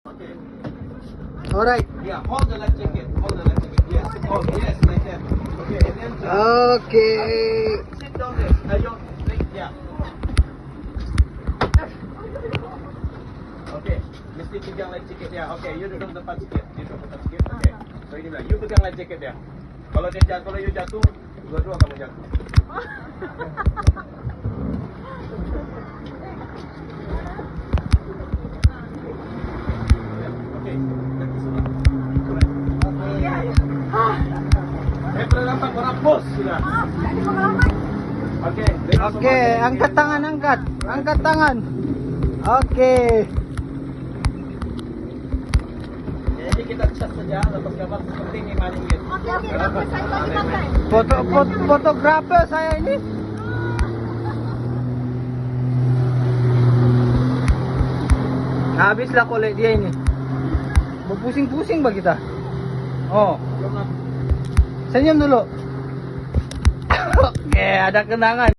Okay. Alright. Yeah, hold the life jacket. Hold the life jacket. Yes. Oh, yes, like that. Okay, and then Okay. sit down there. Your leg, yeah. Okay, mesti pegang life jacket dia. Okay, you duduk depan sikit. You duduk depan sikit. Okay. So ini bilang, you pegang life jacket dia. Kalau dia jatuh, kalau you jatuh, dua-dua kamu jatuh. Okay, kaki sudah. Saya pernah nampak orang bos sudah. Okay, Okay, angkat tangan, angkat. Angkat tangan. Okay. Jadi kita chat saja, lepas gambar seperti ini maning gitu. Fotografer saya ini. Habislah kolek dia ini. Berpusing-pusing ba kita? Oh, senyum dulu. Oke, ada kenangan.